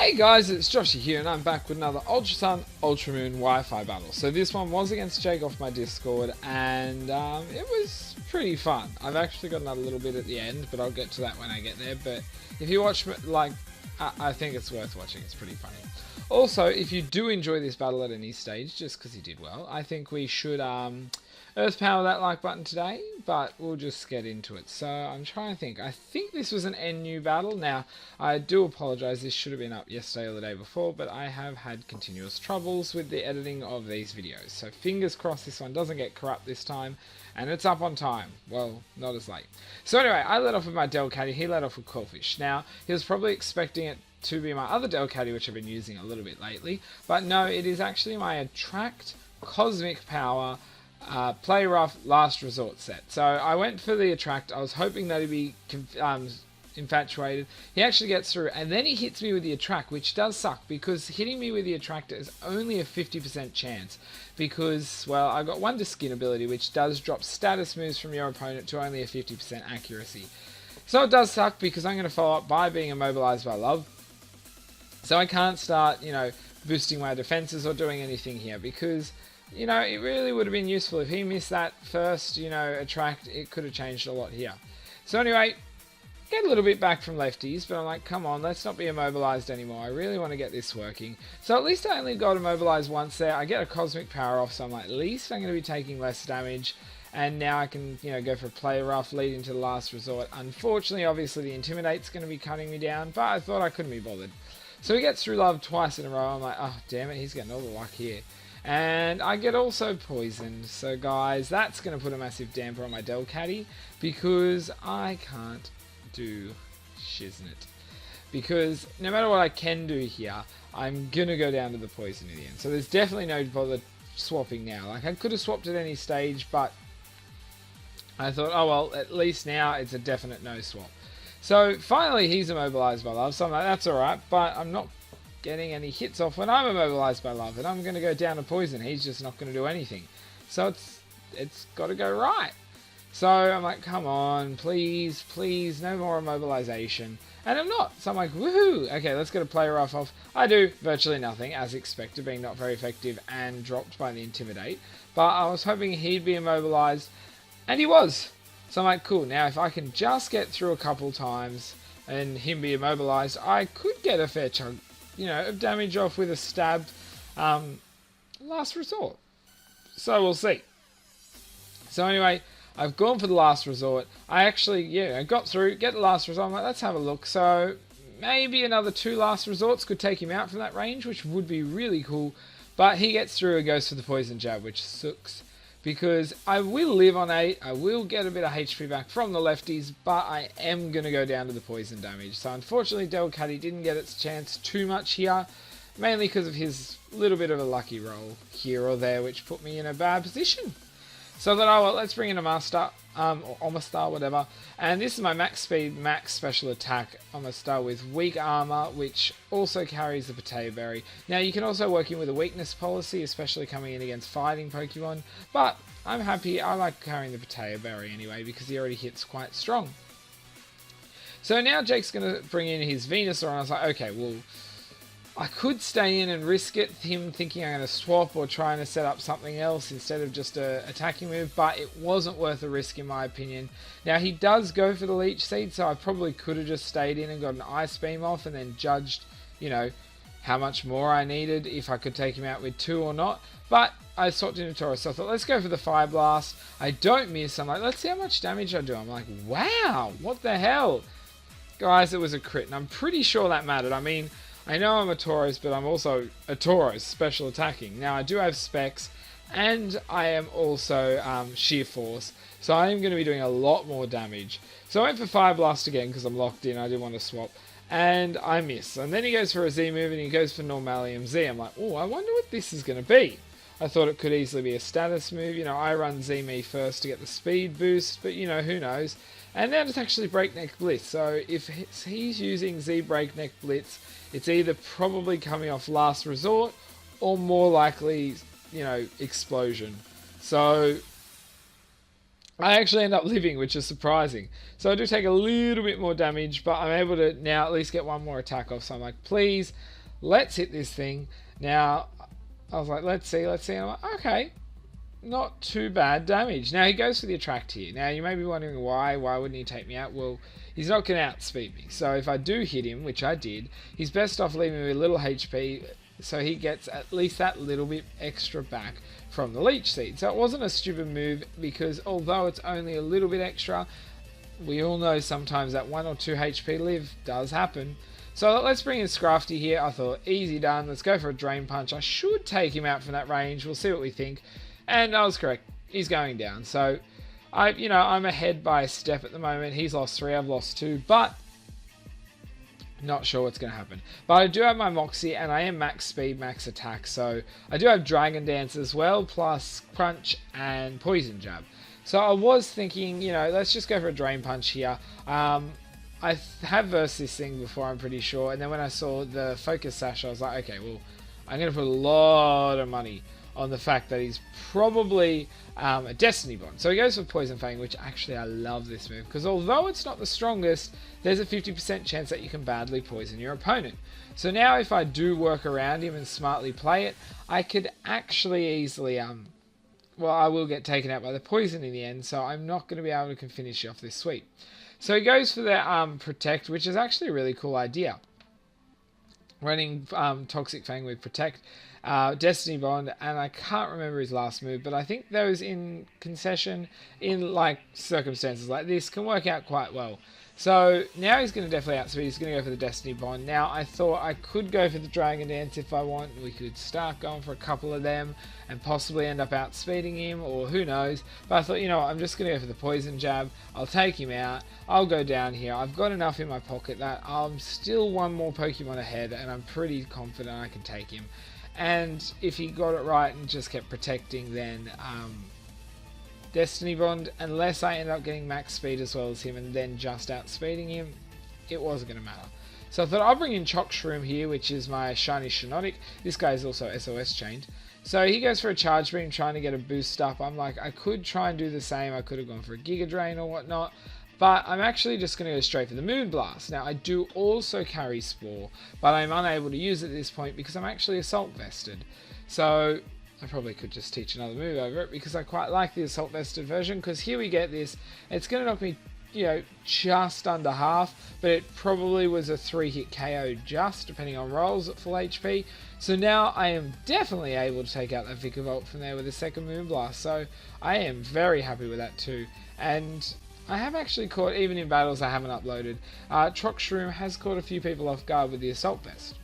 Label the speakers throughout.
Speaker 1: Hey guys, it's Joshy here and I'm back with another Ultra Sun Ultra Moon Wi-Fi battle. So this one was against Jake off my Discord and it was pretty fun. I've actually got another little bit at the end, but I'll get to that when I get there. But if you watch, I think it's worth watching. It's pretty funny. Also, if you do enjoy this battle at any stage, just because he did well, I think we should earth power that like button today, but we'll just get into it. So I'm trying to think. I think this was an NU battle. Now, I do apologise, this should have been up yesterday or the day before, but I have had continuous troubles with the editing of these videos. So fingers crossed this one doesn't get corrupt this time, and it's up on time. Well, not as late. So anyway, I led off with my Del Caddy, he led off with Quillfish. Now, he was probably expecting it to be my other Del Caddy, which I've been using a little bit lately, but no, it is actually my Attract Cosmic Power Play Rough Last Resort set. So I went for the Attract. I was hoping that he'd be infatuated. He actually gets through, and then he hits me with the Attract, which does suck because hitting me with the Attractor is only a 50% chance because, well, I got one to skin ability, which does drop status moves from your opponent to only a 50% accuracy. So it does suck because I'm going to follow up by being immobilized by love. So I can't start, boosting my defenses or doing anything here because, it really would have been useful if he missed that first, Attract. It could have changed a lot here. So anyway, get a little bit back from lefties, but I'm like, come on, let's not be immobilized anymore. I really want to get this working. So at least I only got immobilized once there. I get a cosmic power off, so I'm like, at least I'm going to be taking less damage. And now I can, go for a play rough leading to the last resort. Unfortunately, obviously, the Intimidate's going to be cutting me down, but I thought I couldn't be bothered. So he gets through love twice in a row. I'm like, oh, damn it, he's getting all the luck here. And I get also poisoned. So, guys, that's going to put a massive damper on my Del Caddy because I can't do shiznit. Because no matter what I can do here, I'm going to go down to the poison in the end. So there's definitely no bother swapping now. Like, I could have swapped at any stage, but I thought, oh well, at least now it's a definite no swap. So finally he's immobilized by love, so I'm like, that's alright, but I'm not getting any hits off when I'm immobilized by love, and I'm going to go down to poison. He's just not going to do anything. So it's got to go right. So I'm like, come on, please, please, no more immobilization. And I'm not. So I'm like, woohoo! Okay, let's get a play rough off. I do virtually nothing, as expected, being not very effective and dropped by the Intimidate. But I was hoping he'd be immobilized, and he was. So I'm like, cool, now if I can just get through a couple times and him be immobilized, I could get a fair chunk, of damage off with a stabbed last resort. So we'll see. So anyway, I've gone for the last resort. I actually, I got through, get the last resort. I'm like, let's have a look. So maybe another 2 last resorts could take him out from that range, which would be really cool. But he gets through and goes for the poison jab, which sucks. Because I will live on 8, I will get a bit of HP back from the lefties, but I am going to go down to the poison damage. So unfortunately Del Caddy didn't get its chance too much here, mainly because of his little bit of a lucky roll here or there, which put me in a bad position. So I thought, oh well, let's bring in a Master, or Omastar, whatever. And this is my max speed, max special attack Omastar with weak armor, which also carries the Potato Berry. Now you can also work in with a weakness policy, especially coming in against fighting Pokemon. But I'm happy, I like carrying the Potato Berry anyway, because he already hits quite strong. So now Jake's going to bring in his Venusaur, and I was like, okay, well, I could stay in and risk it, him thinking I'm going to swap or trying to set up something else instead of just a attacking move, but it wasn't worth the risk in my opinion. Now he does go for the Leech Seed, so I probably could have just stayed in and got an Ice Beam off and then judged, how much more I needed, if I could take him out with 2 or not. But I swapped into Taurus, so I thought, let's go for the Fire Blast. I don't miss, I'm like, let's see how much damage I do. I'm like, wow, what the hell? Guys, it was a crit, and I'm pretty sure that mattered. I mean, I know I'm a Tauros, but I'm also a Tauros, special attacking. Now, I do have specs, and I am also sheer force, so I am going to be doing a lot more damage. So I went for Fire Blast again, because I'm locked in, I didn't want to swap, and I miss. And then he goes for a Z move, and he goes for Normalium Z. I'm like, oh, I wonder what this is going to be. I thought it could easily be a status move. I run Z-Me first to get the speed boost, but, who knows. And then it's actually Breakneck Blitz, so if he's using Z Breakneck Blitz, it's either probably coming off Last Resort or more likely, Explosion. So I actually end up living, which is surprising. So I do take a little bit more damage, but I'm able to now at least get one more attack off. So I'm like, please, let's hit this thing. Now, I was like, let's see. And I'm like, okay, not too bad damage. Now he goes for the attract here. Now you may be wondering why wouldn't he take me out? Well, he's not going to outspeed me. So if I do hit him, which I did, he's best off leaving me with little HP, so he gets at least that little bit extra back from the leech seed. So it wasn't a stupid move, because although it's only a little bit extra, we all know sometimes that 1 or 2 HP live does happen. So let's bring in Scrafty here. I thought, easy done. Let's go for a Drain Punch. I should take him out from that range. We'll see what we think. And I was correct. He's going down. So, I'm ahead by a step at the moment. He's lost 3. I've lost 2. But not sure what's going to happen. But I do have my Moxie, and I am max speed, max attack. So I do have Dragon Dance as well, plus Crunch and Poison Jab. So I was thinking, let's just go for a Drain Punch here. I have versed this thing before, I'm pretty sure. And then when I saw the Focus Sash, I was like, okay, well, I'm going to put a lot of money on the fact that he's probably a Destiny Bond. So he goes for Poison Fang, which actually I love this move, because although it's not the strongest, there's a 50% chance that you can badly poison your opponent. So now if I do work around him and smartly play it, I could actually easily, I will get taken out by the poison in the end, so I'm not going to be able to finish off this sweep. So he goes for the Protect, which is actually a really cool idea. Running Toxic Fang with Protect, Destiny Bond, and I can't remember his last move, but I think those in concession, in circumstances like this, can work out quite well. So now he's going to definitely outspeed. He's going to go for the Destiny Bond. Now I thought I could go for the Dragon Dance if I want. We could start going for a couple of them and possibly end up outspeeding him, or who knows. But I thought, I'm just going to go for the Poison Jab. I'll take him out. I'll go down here. I've got enough in my pocket that I'm still one more Pokemon ahead, and I'm pretty confident I can take him. And if he got it right and just kept protecting, then Destiny Bond, unless I end up getting max speed as well as him and then just outspeeding him, it wasn't going to matter. So I thought I'll bring in Choc Shroom here, which is my shiny Shiinotic. This guy is also SOS chained. So he goes for a Charge Beam, trying to get a boost up. I'm like, I could try and do the same. I could have gone for a Giga Drain or whatnot. But I'm actually just going to go straight for the Moon Blast. Now, I do also carry Spore, but I'm unable to use it at this point because I'm actually Assault Vested. So I probably could just teach another move over it, because I quite like the Assault Vested version, because here we get this. It's going to knock me, just under half, but it probably was a 3-hit KO just, depending on rolls at full HP. So now I am definitely able to take out that Vikavolt from there with a second Moonblast. So I am very happy with that too. And I have actually caught, even in battles I haven't uploaded, Choc Shroom has caught a few people off guard with the Assault Vest.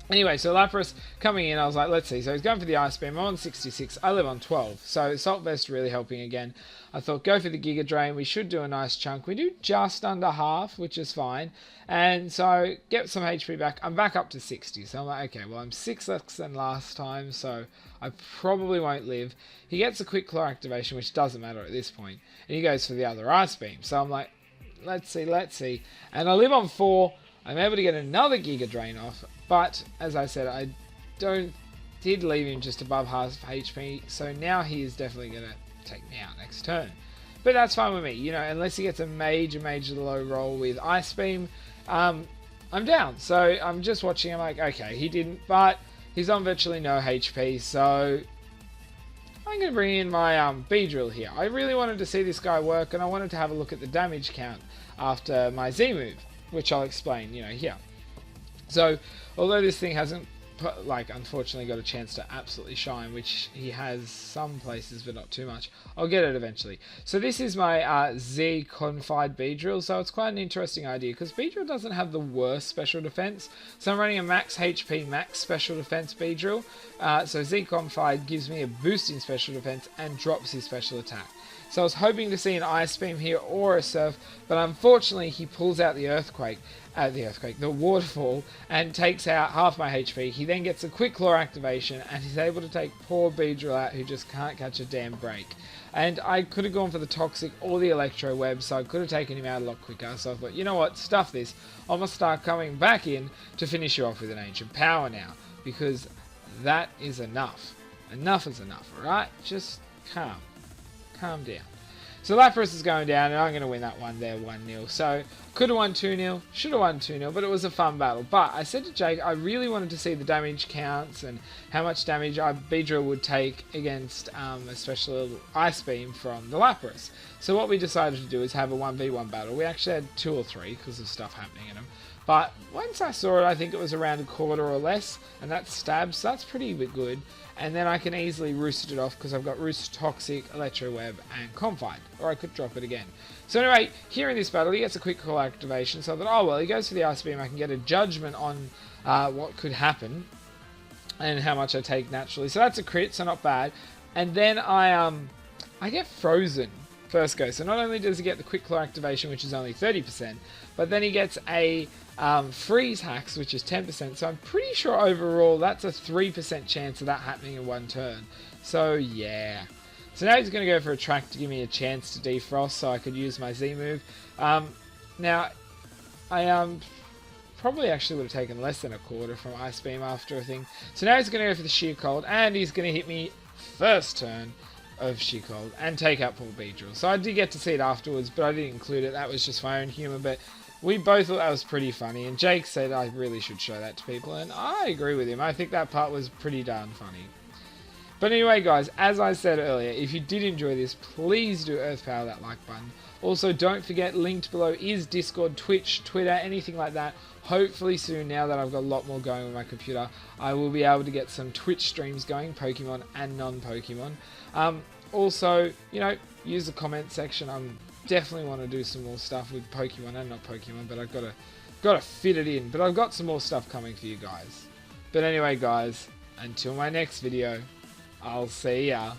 Speaker 1: Anyway, so Lapras coming in, I was like, let's see. So he's going for the Ice Beam. I'm on 66. I live on 12. So Assault Vest really helping again. I thought, go for the Giga Drain. We should do a nice chunk. We do just under half, which is fine. And so get some HP back. I'm back up to 60. So I'm like, okay, well, I'm 6 less than last time, so I probably won't live. He gets a Quick Claw activation, which doesn't matter at this point. And he goes for the other Ice Beam. So I'm like, let's see. And I live on 4. I'm able to get another Giga Drain off, but as I said, I did leave him just above half HP, so now he is definitely going to take me out next turn. But that's fine with me, unless he gets a major low roll with Ice Beam, I'm down. So I'm just watching, I'm like, okay, he didn't, but he's on virtually no HP, so I'm going to bring in my Beedrill here. I really wanted to see this guy work, and I wanted to have a look at the damage count after my Z move, which I'll explain, here. So, although this thing hasn't, unfortunately got a chance to absolutely shine, which he has some places, but not too much, I'll get it eventually. So this is my Z Confide Beedrill, so it's quite an interesting idea, because Beedrill doesn't have the worst special defense. So I'm running a max HP, max special defense Beedrill. So Z Confide gives me a boost in special defense and drops his special attack. So I was hoping to see an Ice Beam here or a Surf, but unfortunately he pulls out the Waterfall, and takes out half my HP. He then gets a Quick Claw activation, and he's able to take poor Beedrill out, who just can't catch a damn break. And I could have gone for the Toxic or the Electro Web, so I could have taken him out a lot quicker. So I thought, you know what, stuff this. I'm going to start coming back in to finish you off with an Ancient Power now, because that is enough. Enough is enough, alright? Just calm down. So Lapras is going down, and I'm going to win that one there 1-0. So could have won 2-0, should have won 2-0, but it was a fun battle. But I said to Jake, I really wanted to see the damage counts and how much damage Beedrill would take against especially Ice Beam from the Lapras. So what we decided to do is have a 1v1 battle. We actually had 2 or 3 because of stuff happening in them. But once I saw it, I think it was around a quarter or less, and that's stabs, so that's pretty good. And then I can easily roost it off because I've got Roost, Toxic, Electro Web, and Confide. Or I could drop it again. So anyway, here in this battle, he gets a quick call activation, so I thought, oh well, he goes for the Ice Beam, I can get a judgment on what could happen and how much I take naturally. So that's a crit, so not bad. And then I get Frozen first go. So not only does he get the quick claw activation, which is only 30%, but then he gets a freeze hacks, which is 10%. So I'm pretty sure overall that's a 3% chance of that happening in one turn. So yeah. So now he's going to go for a track to give me a chance to defrost, so I could use my Z move. Now I probably actually would have taken less than a quarter from Ice Beam after a thing. So now he's going to go for the Sheer Cold, and he's going to hit me first turn of Sheer Cold and take out poor Beedrill. So I did get to see it afterwards, but I didn't include it. That was just my own humour, but we both thought that was pretty funny, and Jake said I really should show that to people, and I agree with him. I think that part was pretty darn funny. But anyway, guys, as I said earlier, if you did enjoy this, please do Earth Power that like button. Also, don't forget, linked below is Discord, Twitch, Twitter, anything like that. Hopefully soon, now that I've got a lot more going with my computer, I will be able to get some Twitch streams going, Pokemon and non-Pokemon. Also, you know, use the comment section. I'm definitely want to do some more stuff with Pokemon and not Pokemon, but I've got to fit it in. But I've got some more stuff coming for you guys. But anyway, guys, until my next video, I'll see ya.